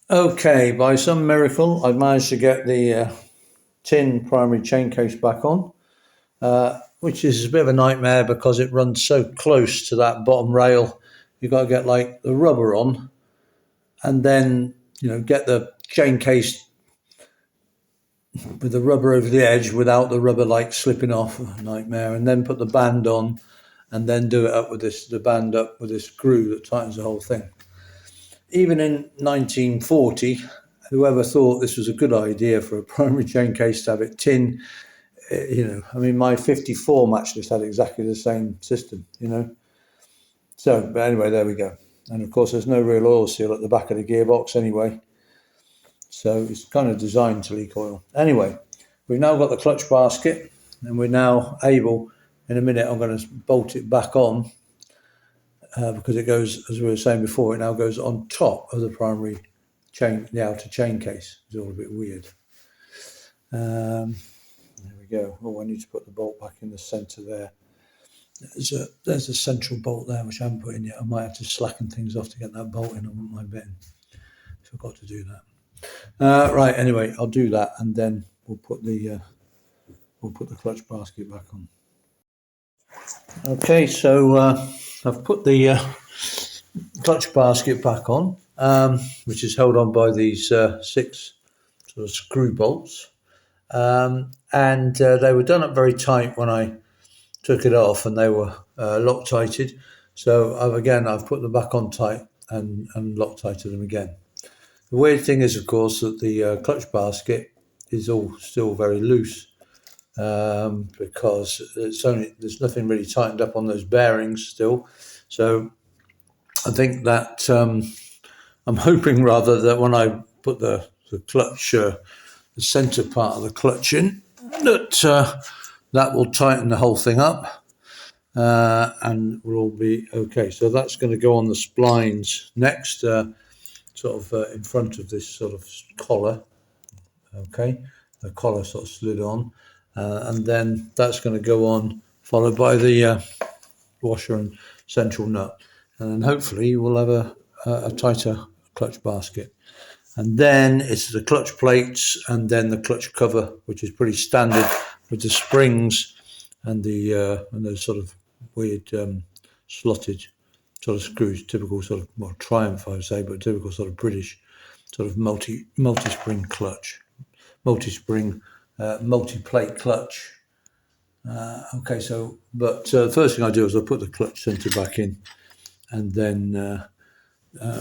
Okay, by some miracle, I've managed to get the tin primary chain case back on, which is a bit of a nightmare because it runs so close to that bottom rail. You've got to get like the rubber on, and then get the chain case with the rubber over the edge without the rubber like slipping off. A nightmare, and then put the band on, and then do it up with the band up with this screw that tightens the whole thing. Even in 1940, whoever thought this was a good idea for a primary chain case to have it tin, I mean, my 54 Matchless had exactly the same system, So, but anyway, there we go. And of course, there's no real oil seal at the back of the gearbox anyway. So it's kind of designed to leak oil. Anyway, we've now got the clutch basket and we're now able, in a minute, I'm going to bolt it back on because it goes, as we were saying before, it now goes on top of the primary chain, the outer chain case. It's all a bit weird. There we go. Oh, I need to put the bolt back in the centre there. There's a central bolt there which I haven't put in yet. I might have to slacken things off to get that bolt in. I wouldn't mind betting. Forgot to do that. Right. Anyway, I'll do that, and then we'll put the clutch basket back on. Okay, so I've put the clutch basket back on, which is held on by these 6 sort of screw bolts, and they were done up very tight when I took it off, and they were Loctited. So I've put them back on tight and Loctited them again. The weird thing is, of course, that the clutch basket is all still very loose because there's nothing really tightened up on those bearings still. So I think that I'm hoping rather that when I put the clutch, the centre part of the clutch in, that will tighten the whole thing up and will all be okay. So that's going to go on the splines next, sort of in front of this sort of collar. Okay, the collar sort of slid on, and then that's going to go on, followed by the washer and central nut, and then hopefully we'll have a tighter clutch basket. And then it's the clutch plates, and then the clutch cover, which is pretty standard with the springs and those sort of weird slotted sort of screws, typical sort of, well, Triumph I would say, but typical sort of British sort of multi-spring clutch, multi-spring multi-plate clutch. Okay, so but the first thing I do is I put the clutch centre back in, and then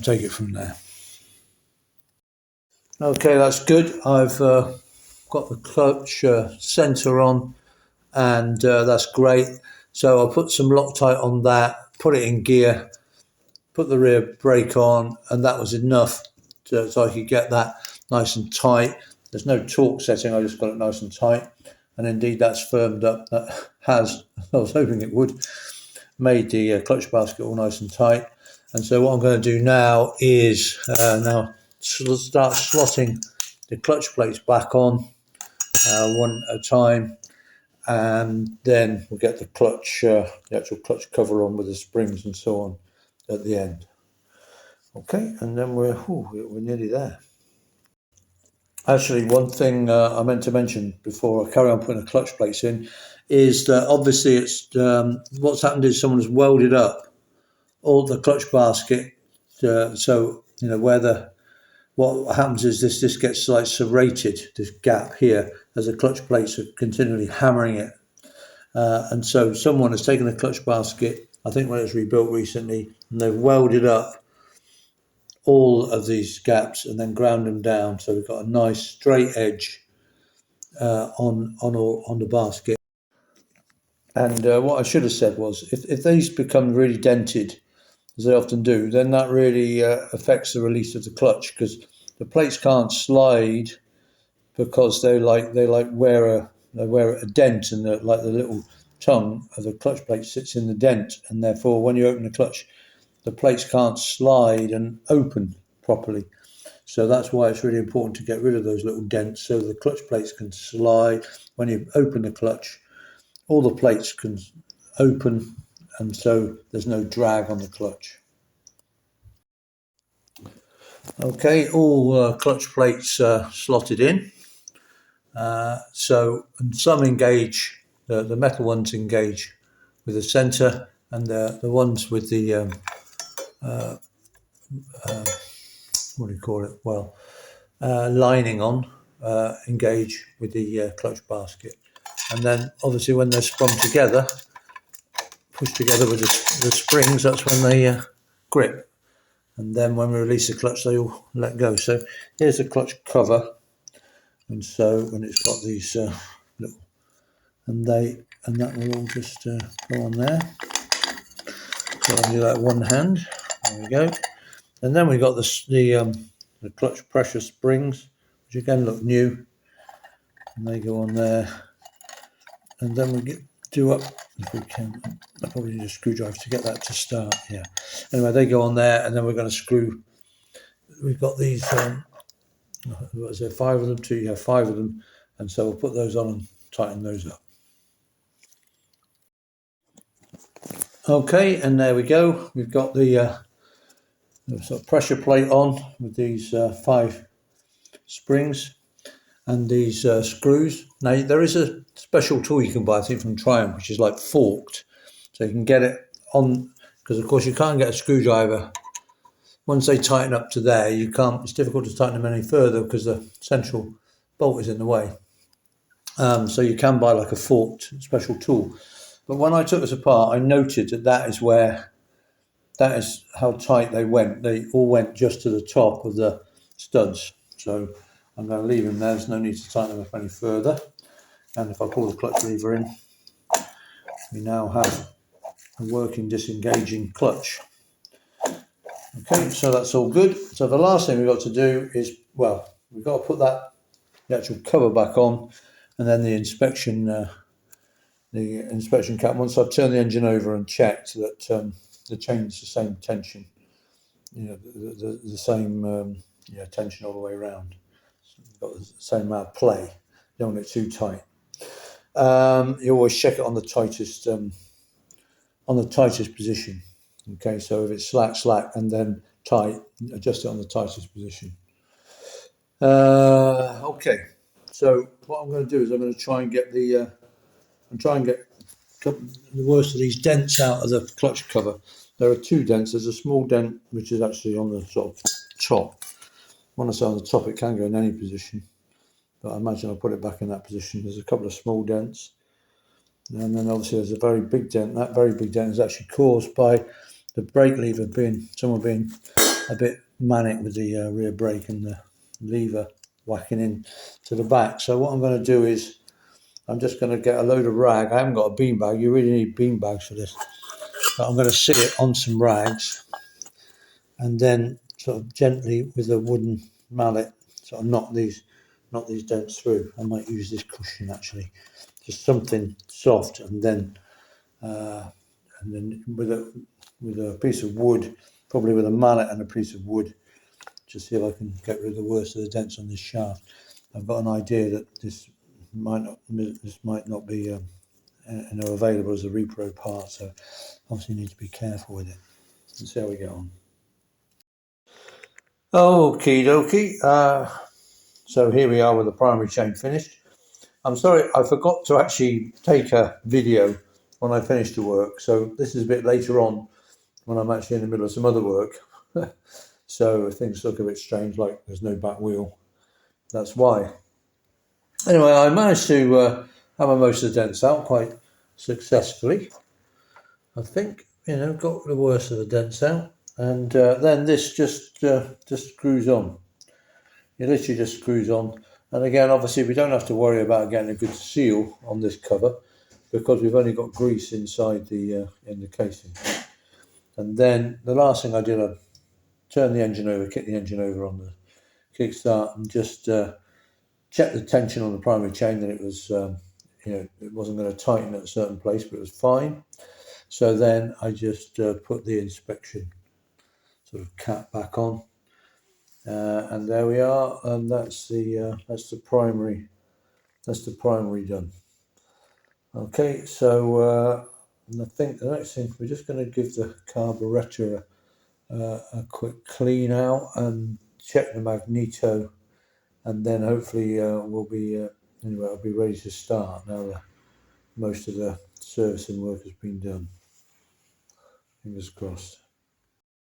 take it from there. Okay, that's good. I've got the clutch centre on, and that's great. So I'll put some Loctite on that, put it in gear, put the rear brake on, and that was enough so I could get that nice and tight. There's no torque setting, I just got it nice and tight. And indeed that's firmed up. That has, I was hoping it would, made the clutch basket all nice and tight. And so what I'm going to do now is now start slotting the clutch plates back on one at a time, and then we'll get the clutch, the actual clutch cover on with the springs and so on at the end. Okay, and then we're nearly there. Actually, one thing I meant to mention before I carry on putting the clutch plates in is that obviously it's what's happened is someone has welded up all the clutch basket, so what happens is this gets like serrated, this gap here, as the clutch plates are continually hammering it. And so someone has taken the clutch basket, I think when it was rebuilt recently, and they've welded up all of these gaps and then ground them down. So we've got a nice straight edge on the basket. And what I should have said was, if these become really dented, as they often do, then that really affects the release of the clutch, because the plates can't slide because they wear a dent, and the little tongue of the clutch plate sits in the dent, and therefore when you open the clutch, the plates can't slide and open properly. So that's why it's really important to get rid of those little dents so the clutch plates can slide. When you open the clutch, all the plates can open, and so there's no drag on the clutch. Okay, all clutch plates slotted in. And some engage, the metal ones engage with the centre, and the ones with the, what do you call it? Well, lining on engage with the clutch basket. And then obviously when they're sprung together, pushed together with the springs, that's when they grip. And then when we release the clutch, they all let go. So here's the clutch cover. And so when it's got these little, and that will all just go on there. So I'll do that with one hand. There we go. And then we've got the clutch pressure springs, which again look new. And they go on there. And then we do up, if we can, I probably need a screwdriver to get that to start. Yeah. Anyway, they go on there, and then we're going to screw. We've got these, what is there, 5 of them? 2, yeah, 5 of them. And so we'll put those on and tighten those up. Okay, and there we go. We've got the sort of pressure plate on with these 5 springs and these screws. Now there is a special tool you can buy, I think from Triumph, which is like forked, so you can get it on, because of course you can't get a screwdriver. Once they tighten up to there, you can't. It's difficult to tighten them any further because the central bolt is in the way. So you can buy like a forked special tool. But when I took this apart, I noted that that is how tight they went. They all went just to the top of the studs. So I'm going to leave them there. There's no need to tighten them up any further. And if I pull the clutch lever in, we now have a working disengaging clutch. Okay, so that's all good. So the last thing we've got to do is, well, we've got to put the actual cover back on, and then the inspection cap. Once I've turned the engine over and checked that the chain's the same tension, the same tension all the way around. Got the same amount of play. You don't want it too tight. You always check it on the tightest position. Okay, so if it's slack, and then tight, adjust it on the tightest position. Okay, so what I'm going to do is I'm going to try and get the worst of these dents out of the clutch cover. There are 2 dents. There's a small dent which is actually on the sort of top. When I say on the top, it can go in any position, but I imagine I'll put it back in that position. There's a couple of small dents, and then obviously there's a very big dent. That very big dent is actually caused by the brake lever someone being a bit manic with the rear brake and the lever whacking in to the back. So what I'm going to do is I'm just going to get a load of rag. I haven't got a bean bag. You really need bean bags for this. But I'm going to sit it on some rags, and then sort of gently with a wooden mallet sort of knock these dents through. I might use this cushion actually, just something soft, and then with a piece of wood, probably with a mallet and a piece of wood, just see if I can get rid of the worst of the dents on this shaft. I've got an idea that this might not be available as a repro part, so obviously need to be careful with it. Let's see how we get on. Okie dokie. So here we are with the primary chain finished. I'm sorry, I forgot to actually take a video when I finished the work, so this is a bit later on when I'm actually in the middle of some other work. So things look a bit strange, like there's no back wheel. That's why. Anyway, I managed to have most of the dents out quite successfully. I think, got the worst of the dents out. And then this just screws on. It literally just screws on. And again, obviously, we don't have to worry about getting a good seal on this cover because we've only got grease inside in the casing. And then the last thing I did, I turned the engine over, kicked the engine over on the kickstart, and just checked the tension on the primary chain that it was, it wasn't going to tighten at a certain place, but it was fine. So then I just put the inspection sort of cap back on, and there we are, and that's the primary done. Okay, so I think the next thing, we're just going to give the carburetor a quick clean out, and check the magneto, and then hopefully we'll be anyway. I'll be ready to start now that most of the servicing work has been done. Fingers crossed.